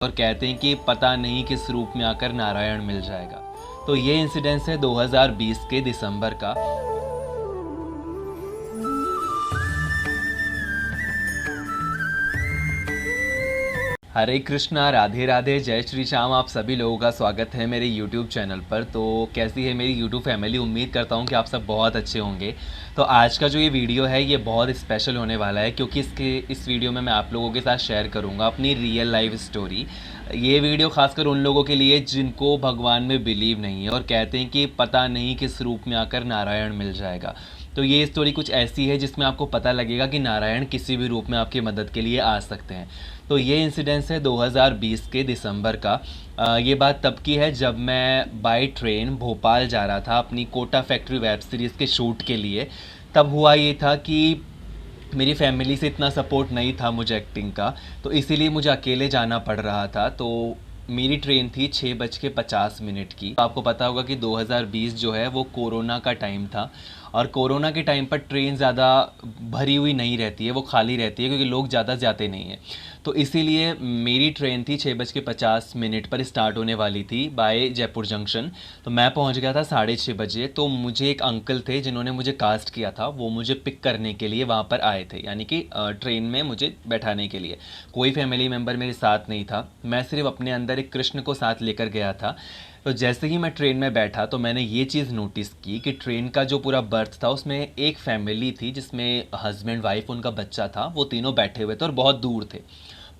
और कहते हैं कि पता नहीं किस रूप में आकर नारायण मिल जाएगा। तो ये इंसिडेंस है 2020 के दिसंबर का। हरे कृष्णा, राधे राधे, जय श्री श्याम। आप सभी लोगों का स्वागत है मेरे YouTube चैनल पर। तो कैसी है मेरी YouTube फैमिली? उम्मीद करता हूँ कि आप सब बहुत अच्छे होंगे। तो आज का जो ये वीडियो है ये बहुत स्पेशल होने वाला है, क्योंकि इस वीडियो में मैं आप लोगों के साथ शेयर करूँगा अपनी रियल लाइफ स्टोरी। ये वीडियो खासकर उन लोगों के लिए जिनको भगवान में बिलीव नहीं है और कहते हैं कि पता नहीं किस रूप में आकर नारायण मिल जाएगा। तो ये स्टोरी कुछ ऐसी है जिसमें आपको पता लगेगा कि नारायण किसी भी रूप में आपकी मदद के लिए आ सकते हैं। तो ये इंसिडेंस है 2020 के दिसंबर का। ये बात तब की है जब मैं बाय ट्रेन भोपाल जा रहा था अपनी कोटा फैक्ट्री वेब सीरीज़ के शूट के लिए। तब हुआ ये था कि मेरी फैमिली से इतना सपोर्ट नहीं था मुझे एक्टिंग का, तो इसीलिए मुझे अकेले जाना पड़ रहा था। तो मेरी ट्रेन थी 6:50 की। तो आपको पता होगा कि 2020 जो है वो कोरोना का टाइम था, और कोरोना के टाइम पर ट्रेन ज़्यादा भरी हुई नहीं रहती है, वो खाली रहती है क्योंकि लोग ज़्यादा जाते नहीं हैं। तो इसीलिए मेरी ट्रेन थी 6:50 पर स्टार्ट होने वाली थी बाय जयपुर जंक्शन। तो मैं पहुंच गया था 6:30 बजे। तो मुझे एक अंकल थे जिन्होंने मुझे कास्ट किया था, वो मुझे पिक करने के लिए वहाँ पर आए थे, यानी कि ट्रेन में मुझे बैठाने के लिए। कोई फैमिली मेम्बर मेरे साथ नहीं था, मैं सिर्फ अपने अंदर एक कृष्ण को साथ लेकर गया था। तो जैसे ही मैं ट्रेन में बैठा तो मैंने ये चीज़ नोटिस की कि ट्रेन का जो पूरा बर्थ था उसमें एक फैमिली थी जिसमें हस्बैंड वाइफ उनका बच्चा था, वो तीनों बैठे हुए थे और बहुत दूर थे।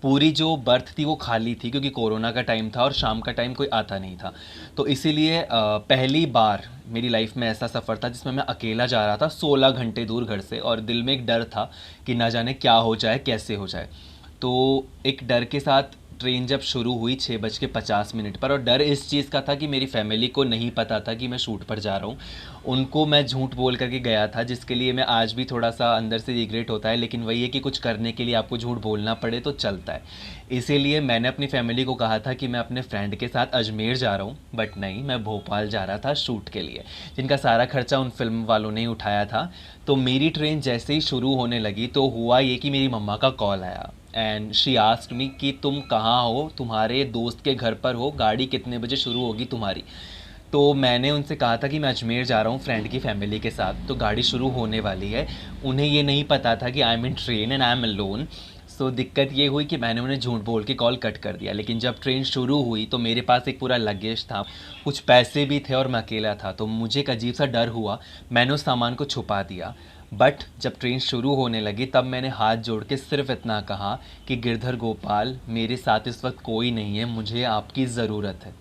पूरी जो बर्थ थी वो खाली थी क्योंकि कोरोना का टाइम था और शाम का टाइम कोई आता नहीं था। तो इसीलिए पहली बार मेरी लाइफ में ऐसा सफ़र था जिसमें मैं अकेला जा रहा था 16 घंटे दूर घर से, और दिल में एक डर था कि ना जाने क्या हो जाए, कैसे हो जाए। तो एक डर के साथ ट्रेन जब शुरू हुई 6:50 पर, और डर इस चीज़ का था कि मेरी फैमिली को नहीं पता था कि मैं शूट पर जा रहा हूँ। उनको मैं झूठ बोल करके गया था, जिसके लिए मैं आज भी थोड़ा सा अंदर से रिग्रेट होता है, लेकिन वही है कि कुछ करने के लिए आपको झूठ बोलना पड़े तो चलता है। इसीलिए मैंने अपनी फैमिली को कहा था कि मैं अपने फ्रेंड के साथ अजमेर जा रहा हूँ, बट नहीं, मैं भोपाल जा रहा था शूट के लिए, जिनका सारा खर्चा उन फिल्म वालों ने उठाया था। तो मेरी ट्रेन जैसे ही शुरू होने लगी तो हुआ ये कि मेरी मम्मा का कॉल आया, एंड शी आस्क्ड मी कि तुम कहाँ हो, तुम्हारे दोस्त के घर पर हो, गाड़ी कितने बजे शुरू होगी तुम्हारी। तो मैंने उनसे कहा था कि मैं अजमेर जा रहा हूँ फ्रेंड की फैमिली के साथ, तो गाड़ी शुरू होने वाली है। उन्हें ये नहीं पता था कि I am in train and I am alone. सो दिक्कत ये हुई कि मैंने उन्हें झूठ बोल के कॉल कट कर दिया। लेकिन जब ट्रेन शुरू हुई तो मेरे पास एक पूरा लगेज था, कुछ पैसे भी थे और मैं अकेला था, तो मुझे एक अजीब सा डर हुआ। मैंने उस सामान को छुपा दिया। बट जब ट्रेन शुरू होने लगी तब मैंने हाथ जोड़ के सिर्फ इतना कहा कि गिरधर गोपाल, मेरे साथ इस वक्त कोई नहीं है, मुझे आपकी ज़रूरत है,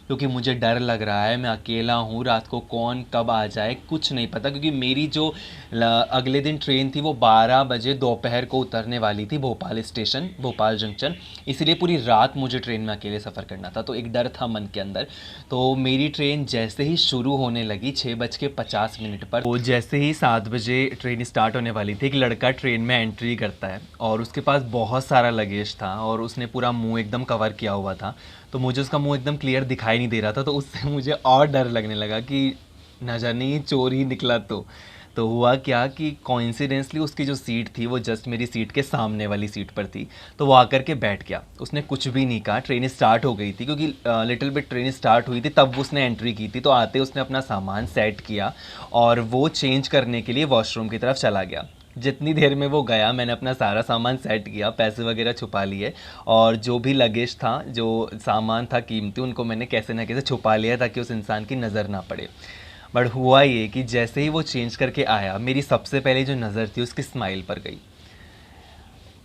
क्योंकि मुझे डर लग रहा है, मैं अकेला हूँ, रात को कौन कब आ जाए कुछ नहीं पता। क्योंकि मेरी जो अगले दिन ट्रेन थी वो 12 बजे दोपहर को उतरने वाली थी भोपाल स्टेशन, भोपाल जंक्शन। इसीलिए पूरी रात मुझे ट्रेन में अकेले सफ़र करना था, तो एक डर था मन के अंदर। तो मेरी ट्रेन जैसे ही शुरू होने लगी 6:50 पर, वो जैसे ही 7 बजे ट्रेन स्टार्ट होने वाली थी, एक लड़का ट्रेन में एंट्री करता है और उसके पास बहुत सारा लगेज था और उसने पूरा मुंह एकदम कवर किया हुआ था। तो मुझे उसका मुंह एकदम क्लियर दिखाई नहीं दे रहा था, तो उससे मुझे और डर लगने लगा कि ना जाने चोर ही निकला। तो हुआ क्या कि कोइंसिडेंसली उसकी जो सीट थी वो जस्ट मेरी सीट के सामने वाली सीट पर थी। तो वो आकर के बैठ गया, उसने कुछ भी नहीं कहा। ट्रेन स्टार्ट हो गई थी, क्योंकि लिटिल बिट ट्रेन स्टार्ट हुई थी तब उसने एंट्री की थी। तो आते उसने अपना सामान सेट किया और वो चेंज करने के लिए वॉशरूम की तरफ चला गया। जितनी देर में वो गया मैंने अपना सारा सामान सेट किया, पैसे वगैरह छुपा लिए, और जो भी लगेज था, जो सामान था कीमती, उनको मैंने कैसे ना कैसे छुपा लिया ताकि उस इंसान की नज़र ना पड़े। बट हुआ ये कि जैसे ही वो चेंज करके आया, मेरी सबसे पहले जो नज़र थी उसकी स्माइल पर गई।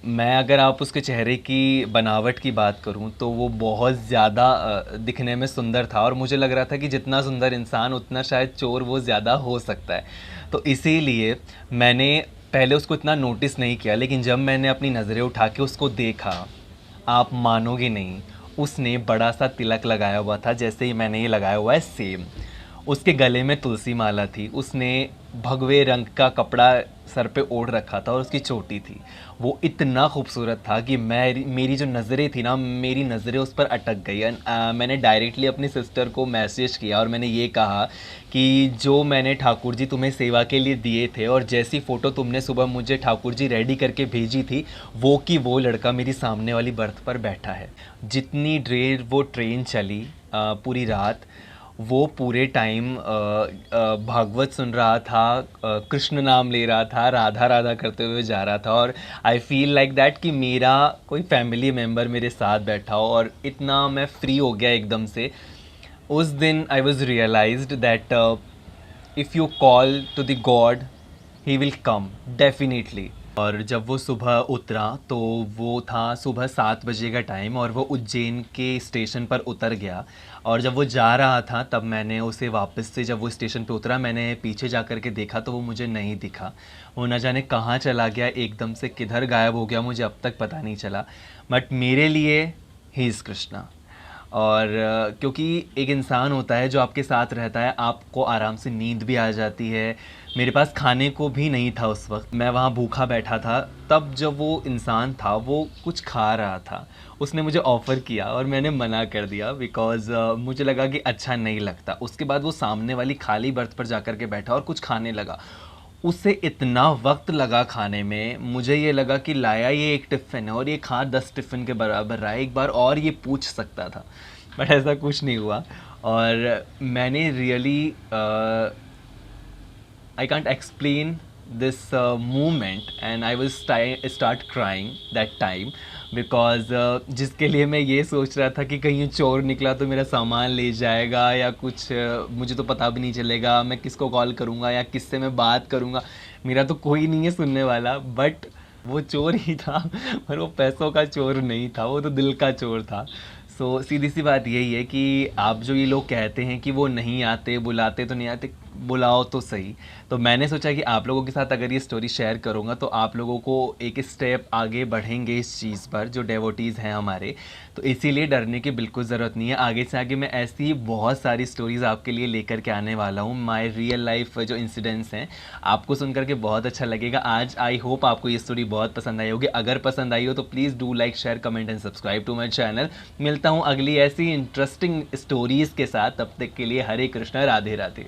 मैं अगर आप उसके चेहरे की बनावट की बात करूं तो वो बहुत ज़्यादा दिखने में सुंदर था, और मुझे लग रहा था कि जितना सुंदर इंसान उतना शायद चोर वो ज़्यादा हो सकता है। तो इसीलिए मैंने पहले उसको इतना नोटिस नहीं किया, लेकिन जब मैंने अपनी नज़रें उठा के उसको देखा, आप मानोगे नहीं, उसने बड़ा सा तिलक लगाया हुआ था, जैसे ही मैंने ये लगाया हुआ है सेम। उसके गले में तुलसी माला थी, उसने भगवे रंग का कपड़ा सर पे ओढ़ रखा था और उसकी चोटी थी। वो इतना खूबसूरत था कि मेरी जो नज़रें थी ना, मेरी नज़रें उस पर अटक गई। मैंने डायरेक्टली अपनी सिस्टर को मैसेज किया और मैंने ये कहा कि जो मैंने ठाकुर जी तुम्हें सेवा के लिए दिए थे और जैसी फ़ोटो तुमने सुबह मुझे ठाकुर जी रेडी करके भेजी थी, वो कि वो लड़का मेरी सामने वाली बर्थ पर बैठा है। जितनी देर वो ट्रेन चली, पूरी रात वो पूरे टाइम भागवत सुन रहा था, कृष्ण नाम ले रहा था, राधा राधा करते हुए जा रहा था। और आई फील लाइक दैट कि मेरा कोई फैमिली मेम्बर मेरे साथ बैठा हो, और इतना मैं फ्री हो गया एकदम से। उस दिन I was realized that if you call to the god he will come definitely. और जब वो सुबह उतरा तो वो था सुबह 7 बजे का टाइम, और वो उज्जैन के स्टेशन पर उतर गया। और जब वो जा रहा था तब मैंने उसे वापस से, जब वो स्टेशन पे उतरा, मैंने पीछे जा कर के देखा तो वो मुझे नहीं दिखा। वो न जाने कहाँ चला गया, एकदम से किधर गायब हो गया, मुझे अब तक पता नहीं चला। बट मेरे लिए ही इज़ कृष्णा। और क्योंकि एक इंसान होता है जो आपके साथ रहता है, आपको आराम से नींद भी आ जाती है। मेरे पास खाने को भी नहीं था उस वक्त, मैं वहाँ भूखा बैठा था। तब जब वो इंसान था वो कुछ खा रहा था, उसने मुझे ऑफ़र किया और मैंने मना कर दिया बिकॉज़ मुझे लगा कि अच्छा नहीं लगता। उसके बाद वो सामने वाली खाली बर्थ पर जाकर के बैठा और कुछ खाने लगा। उसे इतना वक्त लगा खाने में, मुझे ये लगा कि लाया ये एक टिफ़िन है और ये खा 10 टिफ़िन के बराबर रहा है, एक बार और ये पूछ सकता था, बट ऐसा कुछ नहीं हुआ। और मैंने really, I can't explain this movement, and I was start crying that time because जिसके लिए मैं ये सोच रहा था कि कहीं चोर निकला तो मेरा सामान ले जाएगा या कुछ, मुझे तो पता भी नहीं चलेगा, मैं किसको कॉल करूँगा या किससे मैं बात करूँगा, मेरा तो कोई नहीं है सुनने वाला। बट वो चोर ही था पर वो पैसों का चोर नहीं था, वो तो दिल का चोर था। सो सीधी सी बात यही है कि आप जो ये लोग कहते हैं कि वो नहीं आते, बुलाते तो नहीं आते, बुलाओ तो सही। तो मैंने सोचा कि आप लोगों के साथ अगर ये स्टोरी शेयर करूँगा तो आप लोगों को एक स्टेप आगे बढ़ेंगे इस चीज़ पर, जो डेवोटीज़ हैं हमारे। तो इसीलिए डरने की बिल्कुल ज़रूरत नहीं है। आगे से आगे मैं ऐसी ही बहुत सारी स्टोरीज़ आपके लिए लेकर के आने वाला हूँ। माय रियल लाइफ जो इंसिडेंट्स हैं, आपको सुन करके बहुत अच्छा लगेगा। आज आई होप आपको ये स्टोरी बहुत पसंद आई होगी। अगर पसंद आई हो तो please do like, share, comment and subscribe to my channel. मिलता हूँ अगली ऐसी इंटरेस्टिंग स्टोरीज़ के साथ, तब तक के लिए हरे कृष्णा, राधे राधे।